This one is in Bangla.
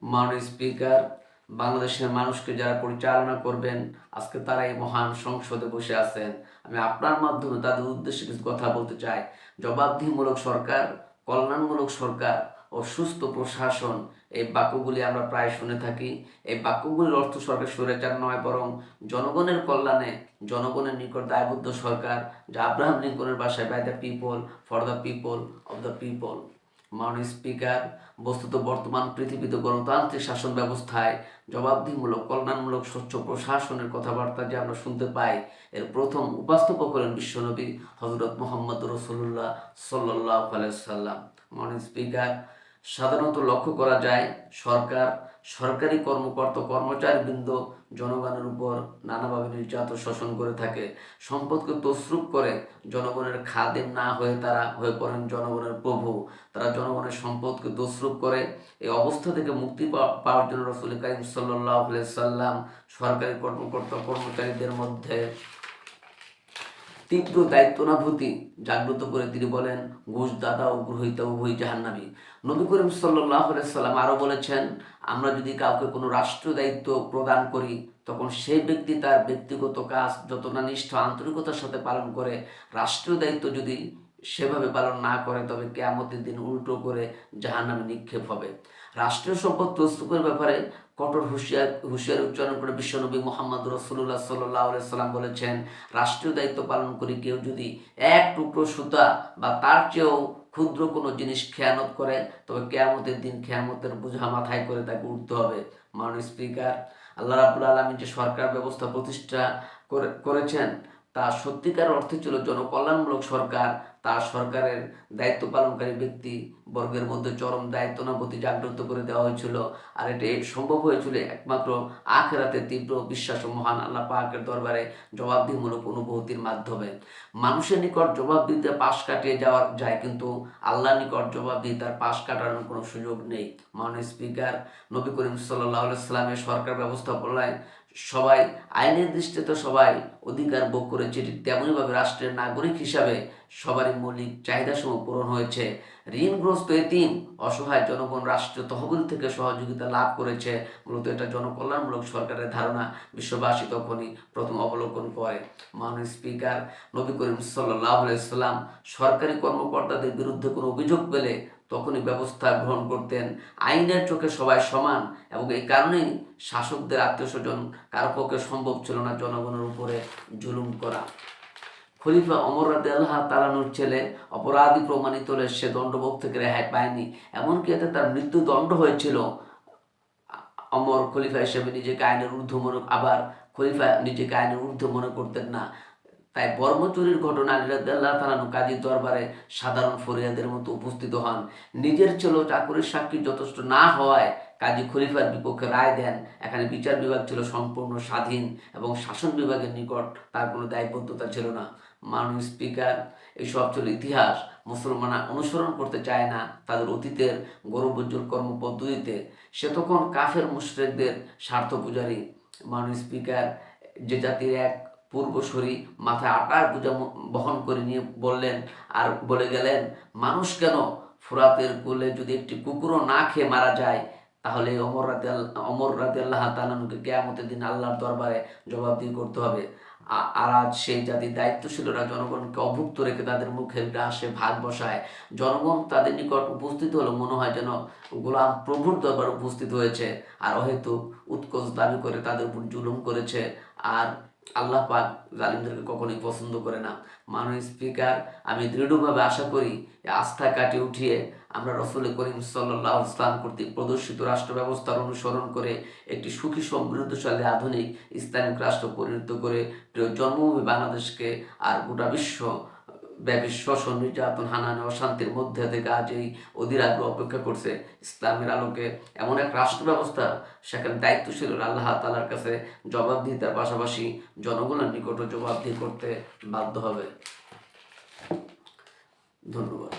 মাননীয় স্পিকার, বাংলাদেশের মানুষকে যারা পরিচালনা করবেন আজকে তারা এই মহান সংসদে বসে আছেন। আমি আপনার মাধ্যমে তাদের উদ্দেশ্যে কিছু কথা বলতে চাই। জবাবদিহিমূলক সরকার, কল্যাণমূলক সরকার ও সুস্থ প্রশাসন, এই বাক্যগুলি আমরা প্রায় শুনে থাকি। এই বাক্যগুলির অর্থ সরকার স্বৈরাচার নয়, বরং জনগণের কল্যাণে জনগণের নিকট দায়বদ্ধ সরকার, যা আব্রাহাম লিঙ্কনের ভাষায় by the people, for the people, of the people. মাননীয় স্পিকার, বস্তুত বর্তমান পৃথিবীতে গণতান্ত্রিক শাসন ব্যবস্থায় জবাবদিহিমূলক, কল্যাণমূলক, স্বচ্ছ প্রশাসনের কথাবার্তা যে আমরা শুনতে পাই, এর প্রথম উপস্থাপক হলেন বিশ্বনবী হযরত মুহাম্মদ রাসূলুল্লাহ সাল্লাল্লাহু আলাইহি সাল্লাম। মাননীয় স্পিকার, সাধারণত লক্ষ্য করা যায় সরকারি কর্মকর্তা কর্মচারীবৃন্দ জনগণের উপর নানাভাবে নির্যাতন শোষণ করে থাকে। সম্পদকে তছরূপ করে জনগণের খাদেম না হয়ে তারা হয়ে পড়েন জনগণের প্রভু। তারা জনগণের সম্পদকে তছরূপ করে। এই অবস্থা থেকে মুক্তি পাওয়ার জন্য রাসূল কারীম সাল্লাল্লাহু আলাইহি সাল্লাম সরকারি কর্মকর্তা কর্মচারীদের মধ্যে তীব্র দায়িত্বানুভূতি জাগ্রত করে তিনি বলেন, ঘুষ দাতা ও গ্রহীতা উভয় জাহান্নামী। নবী করিম সাল্লাল্লাহু আলাইহি সাল্লাম আরও বলেছেন, আমরা যদি কাউকে কোনো রাষ্ট্রীয় দায়িত্ব প্রদান করি, তখন সেই ব্যক্তি তার ব্যক্তিগত কাজ যত না নিষ্ঠ আন্তরিকতার সাথে পালন করে, রাষ্ট্রীয় দায়িত্ব যদি সেভাবে পালন না করে, তবে কিয়ামতের দিন উল্টো করে জাহান্নামে নিক্ষেপ হবে। রাষ্ট্রীয় সম্পদ তছরূপের ব্যাপারে কঠোর হুঁশিয়ারি উচ্চারণ করে বিশ্বনবী মুহাম্মদ রাসূলুল্লাহ সাল্লাল্লাহু আলাইহি সাল্লাম বলেছেন, রাষ্ট্রীয় দায়িত্ব পালন করে কেউ যদি এক টুকরো সুতা বা তার চেয়েও ক্ষুদ্র কোনো জিনিস খেয়ানত করে, তবে কিয়ামতের দিন খেয়ামতের বোঝা মাথায় করে তাকে উঠতে হবে। মাননীয় স্পিকার, আল্লাহ রাব্বুল আলামিন যে সরকার ব্যবস্থা প্রতিষ্ঠা করেছেন, তা সত্যিকার অর্থে ছিল জনকল্যাণমূলক সরকার। তার সরকারের দায়িত্ব পালনকারী ব্যক্তি বর্গের মধ্যে চরম দায়িত্বানুভূতি জাগ্রত করে দেওয়া হয়েছিল। আর এটি সম্ভব হয়েছিল একমাত্র আখিরাতে তীব্র বিশ্বাস ও মহান আল্লাহ পাকের দরবারে জবাবদিহিমূলক অনুভূতির মাধ্যমে। মানুষের নিকট জবাব দিতে পাশ কাটিয়ে যাওয়া যায়, কিন্তু আল্লাহর নিকট জবাব দিয়ে তার পাশ কাটানোর কোনো সুযোগ নেই। মাননীয় স্পিকার, নবী করিম সাল্লাল্লাহু আলাইহি সাল্লামের সরকার ব্যবস্থা বলায় সবাই আইনের দৃষ্টিতে সবাই অধিকার ভোগ করেছে, ঠিক তেমনইভাবে রাষ্ট্রের নাগরিক হিসাবে সবারই মৌলিক চাহিদাসমূহ পূরণ হয়েছে। ঋণগ্রস্ত এতিম অসহায় জনগণ রাষ্ট্রীয় তহবিল থেকে সহযোগিতা লাভ করেছে। মূলত এটা জনকল্যাণমূলক সরকারের ধারণা বিশ্ববাসী তখনই প্রথম অবলোকন করে। মাননীয় স্পিকার, নবী করিম সাল্লাল্লাহু আলাইহি সাল্লাম সরকারি কর্মকর্তাদের বিরুদ্ধে কোনো অভিযোগ পেলে তখনই ব্যবস্থা গ্রহণ করতেন। আইনের চোখে সবাই সমান, এবং এই কারণেই শাসকদের আত্মীয়স্বজন কারো পক্ষে সম্ভব ছিল না জনগণের উপরে জুলুম করা। খলিফা ওমর রাদিয়াল্লাহু তাআলার ছেলে অপরাধী প্রমাণিত হলে সে দণ্ডভোগ থেকে রেহাই পায়নি, এমনকি এতে তার মৃত্যুদণ্ড হয়েছিল। ওমর খলিফা হিসেবে নিজেকে আইনের ঊর্ধ্বে আবার খলিফা নিজেকে আইনের ঊর্ধ্বে মনে করতেন না। তাই বর্মচুরির ঘটনা আলী রাদিয়াল্লাহু তাআলা কাজীর দরবারে সাধারণ ফরিয়াদের মতো উপস্থিত হন। নিজের ছিল চাকরির সাক্ষী যথেষ্ট না হওয়ায় কাজী খলিফার বিপক্ষে রায় দেন। এখানে বিচার বিভাগ ছিল সম্পূর্ণ স্বাধীন এবং শাসন বিভাগের নিকট তার কোনো দায়বদ্ধতা ছিল না। মাননীয় স্পিকার, এইসব ছিল ইতিহাস। মুসলমানরা অনুসরণ করতে চায় না তাদের অতীতের গৌরবোজ্জ্বল কর্মপদ্ধতিতে। সে তখন কাফের মুশরিকদের স্বার্থ পূজারী। মাননীয় স্পিকার, যে জাতির এক পূর্বসূরি মাথায় আটার বোঝা বহন করে নিয়ে বললেন আর বলে গেলেন, মানুষ কেন, ফোরাতের কোলে যদি একটি কুকুরও না খেয়ে মারা যায়, তাহলে ওমর রাদিয়াল্লাহু তাআলাকে কিয়ামতের দিন আল্লাহর দরবারে জবাবদিহি করতে হবে। আর আজ সেই জাতির দায়িত্বশীলরা জনগণকে অভুক্ত রেখে তাদের মুখের গ্রাসে ভাগ বসায়। জনগণ তাদের নিকট উপস্থিত হলো মনে হয় যেন গোলাম প্রভুর দরবারে উপস্থিত হয়েছে, আর অহেতুক উৎকোচ দাবি করে তাদের উপর জুলুম করেছে। আর আল্লাহ পাক জালিমদেরকে কখনোই পছন্দ করে না। মাননীয় স্পিকার, আমি দৃঢ়ভাবে আশা করি আস্থা কাটিয়ে উঠিয়ে আমরা রাসূল করিম সাল্লাল্লাহু আলাইহি ওয়াসাল্লাম কর্তৃক প্রদর্শিত রাষ্ট্র ব্যবস্থার অনুসরণ করে একটি সুখী সমৃদ্ধশালী আধুনিক ইসলামিক রাষ্ট্র পরিণত করে প্রিয় জন্মভূমি বাংলাদেশকে আর গোটা বিশ্ব ব্যাপী শোষণ, নির্যাতন, হানাহানি, অশান্তির মধ্যে থেকে আজ এই অধীর আগ্রহ অপেক্ষা করছে ইসলামের আলোকে এমন এক রাষ্ট্র ব্যবস্থা, সেখানে দায়িত্বশীল আল্লাহ তাআলার কাছে জবাবদিহিতার পাশাপাশি জনগণের নিকটও জবাবদিহি করতে বাধ্য হবে। ধন্যবাদ।